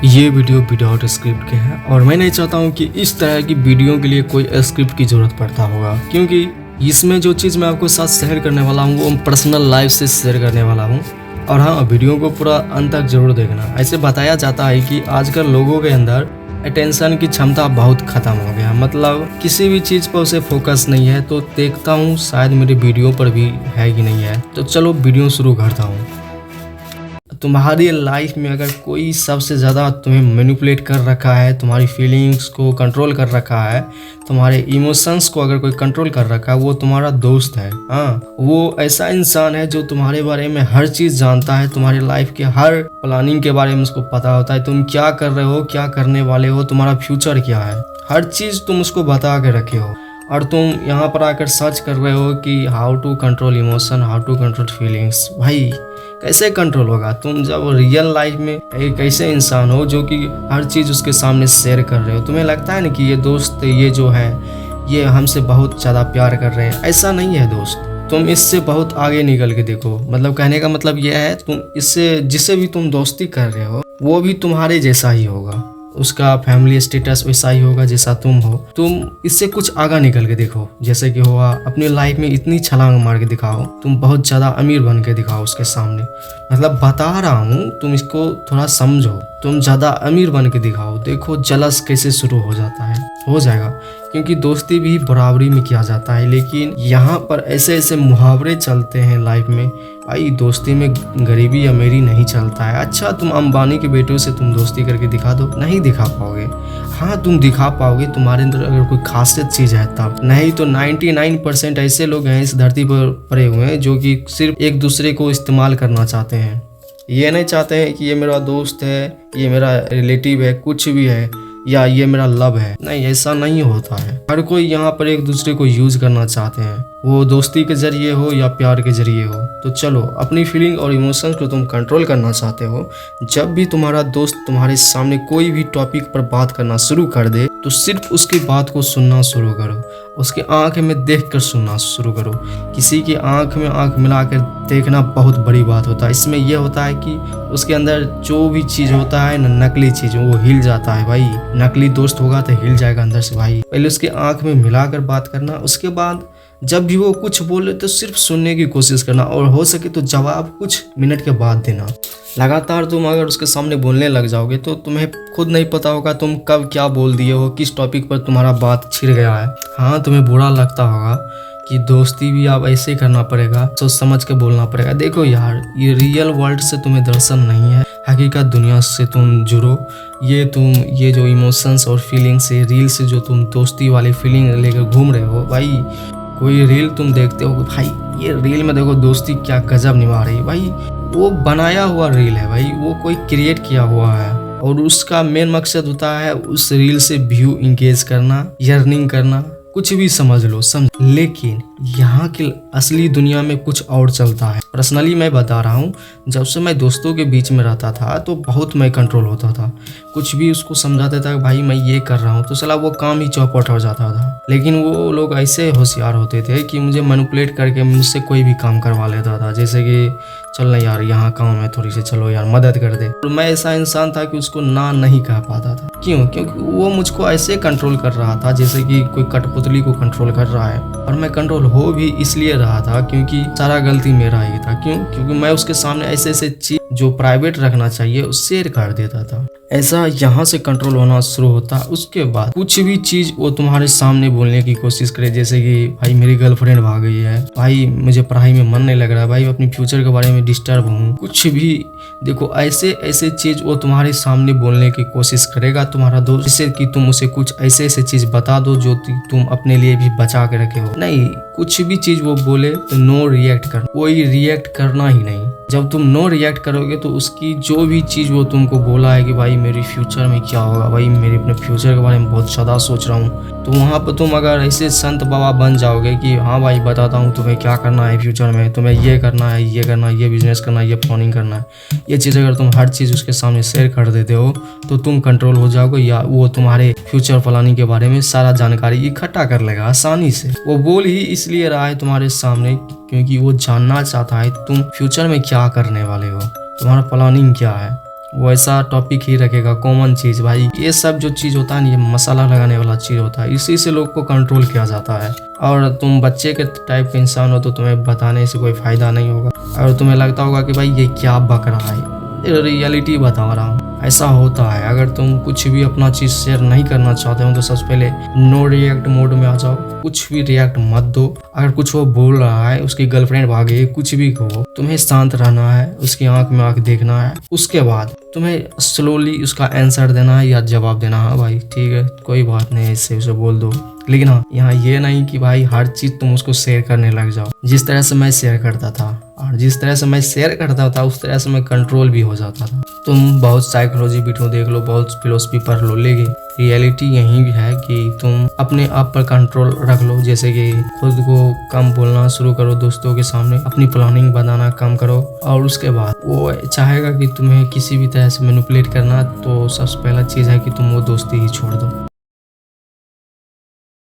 ये video without script के है और मैं नहीं चाहता हूँ कि इस तरह की वीडियो के लिए कोई स्क्रिप्ट की ज़रूरत पड़ता होगा, क्योंकि इसमें जो चीज़ मैं आपको साथ शेयर करने वाला हूँ वो पर्सनल लाइफ से शेयर करने वाला हूँ। और हाँ, वीडियो को पूरा अंत तक जरूर देखना। ऐसे बताया जाता है कि आजकल लोगों के अंदर अटेंशन की क्षमता बहुत ख़त्म हो गया, मतलब किसी भी चीज़ पर उसे फोकस नहीं है। तो देखता हूँ शायद मेरी वीडियो पर भी है कि नहीं है। तो चलो वीडियो शुरू करता हूँ। तुम्हारी लाइफ में अगर कोई सबसे ज़्यादा तुम्हें मैनिपुलेट कर रखा है, तुम्हारी फीलिंग्स को कंट्रोल कर रखा है, तुम्हारे इमोशंस को अगर कोई कंट्रोल कर रखा है, वो तुम्हारा दोस्त है। हाँ, वो ऐसा इंसान है जो तुम्हारे बारे में हर चीज़ जानता है, तुम्हारी लाइफ के हर प्लानिंग के बारे में उसको पता होता है। तुम क्या कर रहे हो, क्या करने वाले हो, तुम्हारा फ्यूचर क्या है, हर चीज़ तुम उसको बता के रखे हो। और तुम यहाँ पर आकर सर्च कर रहे हो कि how to control emotion, how to control feelings. भाई कैसे कंट्रोल होगा? तुम जब रियल लाइफ में एक ऐसे इंसान हो जो कि हर चीज़ उसके सामने शेयर कर रहे हो, तुम्हें लगता है ना कि ये दोस्त ये जो है ये हमसे बहुत ज़्यादा प्यार कर रहे हैं। ऐसा नहीं है दोस्त, तुम इससे बहुत आगे निकल के देखो। मतलब कहने का मतलब यह है, तुम इससे जिससे भी तुम दोस्ती कर रहे हो वो भी तुम्हारे जैसा ही होगा, उसका फैमिली स्टेटस वैसा ही होगा जैसा तुम हो। तुम इससे कुछ आगे निकल के देखो, जैसे कि हुआ अपनी लाइफ में इतनी छलांग मार के दिखाओ, तुम बहुत ज़्यादा अमीर बन के दिखाओ उसके सामने। मतलब बता रहा हूँ, तुम इसको थोड़ा समझो, तुम ज़्यादा अमीर बन के दिखाओ। देखो जलस कैसे शुरू हो जाता है, हो जाएगा। क्योंकि दोस्ती भी बराबरी में किया जाता है, लेकिन यहाँ पर ऐसे ऐसे मुहावरे चलते हैं लाइफ में। भाई दोस्ती में गरीबी अमीरी नहीं चलता है। अच्छा, तुम अंबानी के बेटों से तुम दोस्ती करके दिखा दो, नहीं दिखा पाओगे। हाँ, तुम दिखा पाओगे तुम्हारे अंदर अगर कोई खासियत चीज़ है तब। नहीं तो 99% ऐसे लोग हैं इस धरती पर पड़े हुए हैं जो कि सिर्फ एक दूसरे को इस्तेमाल करना चाहते हैं। ये नहीं चाहते हैं कि ये मेरा दोस्त है, ये मेरा रिलेटिव है, कुछ भी है, या ये मेरा लव है। नहीं, ऐसा नहीं होता है। हर कोई यहाँ पर एक दूसरे को यूज करना चाहते हैं, वो दोस्ती के जरिए हो या प्यार के जरिए हो। तो चलो, अपनी फीलिंग और इमोशंस को तुम कंट्रोल करना चाहते हो, जब भी तुम्हारा दोस्त तुम्हारे सामने कोई भी टॉपिक पर बात करना शुरू कर दे तो सिर्फ उसकी बात को सुनना शुरू करो, उसके आंख में देख कर सुनना शुरू करो। किसी की आंख में आंख मिलाकर देखना बहुत बड़ी बात होता है। इसमें यह होता है कि उसके अंदर जो भी चीज़ होता है ना, नकली चीज़, वो हिल जाता है। भाई नकली दोस्त होगा तो हिल जाएगा अंदर से। भाई पहले उसके आंख में मिलाकर बात करना, उसके बाद जब भी वो कुछ बोले तो सिर्फ सुनने की कोशिश करना, और हो सके तो जवाब कुछ मिनट के बाद देना। लगातार तुम अगर उसके सामने बोलने लग जाओगे तो तुम्हें खुद नहीं पता होगा तुम कब क्या बोल दिए हो, किस टॉपिक पर तुम्हारा बात छिड़ गया है। हाँ, तुम्हें बुरा लगता होगा कि दोस्ती भी आप ऐसे ही करना पड़ेगा, सोच समझ के बोलना पड़ेगा। देखो यार, ये रियल वर्ल्ड से तुम्हें दर्शन नहीं है, हकीकत दुनिया से तुम जुड़ो। ये जो इमोशंस और फीलिंग्स है, रील से जो तुम दोस्ती वाली फीलिंग लेकर घूम रहे हो, भाई कोई रील तुम देखते हो, भाई ये रील में देखो दोस्ती क्या गजब निभा रही है। भाई वो बनाया हुआ रील है, भाई वो कोई क्रिएट किया हुआ है, और उसका मेन मकसद होता है उस रील से व्यू इंगेज करना, अर्निंग करना, कुछ भी समझ लो, समझ। लेकिन यहाँ की असली दुनिया में कुछ और चलता है। पर्सनली मैं बता रहा हूँ, जब से मैं दोस्तों के बीच में रहता था तो बहुत मैं कंट्रोल होता था। कुछ भी उसको समझाता था भाई मैं ये कर रहा हूँ, तो साला वो काम ही चौपट हो जाता था। लेकिन वो लोग ऐसे होशियार होते थे कि मुझे मैनिपुलेट करके मुझसे कोई भी काम करवा लेता था। जैसे कि चल ना यार, यहाँ काम है, थोड़ी सी चलो यार मदद कर दे। और मैं ऐसा इंसान था कि उसको ना नहीं कह पाता था। क्यों? क्योंकि वो मुझको ऐसे कंट्रोल कर रहा था जैसे कि कोई कठपुतली को कंट्रोल कर रहा है। और मैं कंट्रोल हो भी इसलिए रहा था क्योंकि सारा गलती मेरा ही था। क्यों? क्योंकि मैं उसके सामने ऐसे ऐसे चीज जो प्राइवेट रखना चाहिए उस शेयर कर देता था। ऐसा यहाँ से कंट्रोल होना शुरू होता। उसके बाद कुछ भी चीज वो तुम्हारे सामने बोलने की कोशिश करे, जैसे कि भाई मेरी गर्लफ्रेंड भाग गई है, भाई मुझे पढ़ाई में मन नहीं लग रहा है, भाई अपनी फ्यूचर के बारे में डिस्टर्ब हूँ, कुछ भी। देखो ऐसे ऐसे चीज वो तुम्हारे सामने बोलने की कोशिश करेगा तुम्हारा दोस्त, जिससे कि तुम उसे कुछ ऐसे ऐसे चीज बता दो जो तुम अपने लिए भी बचा के रखे हो। नहीं, कुछ भी चीज वो बोले तो नो रिएक्ट करना, कोई रिएक्ट करना ही नहीं। जब तुम नो रिएक्ट करोगे तो उसकी जो भी चीज़ वो तुमको बोला है कि भाई मेरी फ्यूचर में क्या होगा, भाई मेरे अपने फ्यूचर के बारे में बहुत ज़्यादा सोच रहा हूँ, तो वहाँ पर तुम अगर ऐसे संत बाबा बन जाओगे कि हाँ भाई बताता हूँ तुम्हें क्या करना है फ्यूचर में, तुम्हें ये करना है, ये करना है, ये बिजनेस करना है, ये प्लानिंग करना है, ये चीज़ अगर तुम हर चीज़ उसके सामने शेयर कर देते हो तो तुम कंट्रोल हो जाओगे, या वो तुम्हारे फ्यूचर प्लानिंग के बारे में सारा जानकारी इकट्ठा कर लेगा आसानी से। वो बोल ही इसलिए रहा है तुम्हारे सामने क्योंकि वो जानना चाहता है तुम फ्यूचर में क्या करने वाले हो, तुम्हारा प्लानिंग क्या है। वैसा टॉपिक ही रखेगा, कॉमन चीज। भाई ये सब जो चीज होता है ना, ये मसाला लगाने वाला चीज होता है, इसी से लोग को कंट्रोल किया जाता है। और तुम बच्चे के टाइप के इंसान हो तो तुम्हें बताने से कोई फायदा नहीं होगा। और तुम्हें लगता होगा कि भाई ये क्या बक रहा है, रियलिटी बता रहा हूँ, ऐसा होता है। अगर तुम कुछ भी अपना चीज शेयर नहीं करना चाहते हो तो सबसे पहले नो रिएक्ट मोड में आ जाओ, कुछ भी रिएक्ट मत दो। अगर कुछ वो बोल रहा है, उसकी गर्लफ्रेंड भागे, कुछ भी कहो, तुम्हें शांत रहना है, उसकी आंख में आंख देखना है। उसके बाद तुम्हें स्लोली उसका आंसर देना है या जवाब देना है। भाई ठीक है, कोई बात नहीं, इससे उसे बोल दो। लेकिन हाँ, यहाँ ये नहीं कि भाई हर चीज तुम उसको शेयर करने लग जाओ। जिस तरह से मैं शेयर करता था और जिस तरह से मैं शेयर करता था उस तरह से मैं कंट्रोल भी हो जाता था। तुम बहुत साइकोलॉजी वीडियो देख लो, बहुत फिलोसफी पढ़ लो, लेकिन रियलिटी यही भी है कि तुम अपने आप पर कंट्रोल रख लो। जैसे कि खुद को कम बोलना शुरू करो दोस्तों के सामने, अपनी प्लानिंग बनाना कम करो। और उसके बाद वो चाहेगा कि तुम्हें किसी भी तरह से मैनिपुलेट करना, तो सबसे पहला चीज़ है कि तुम वो दोस्ती ही छोड़ दो।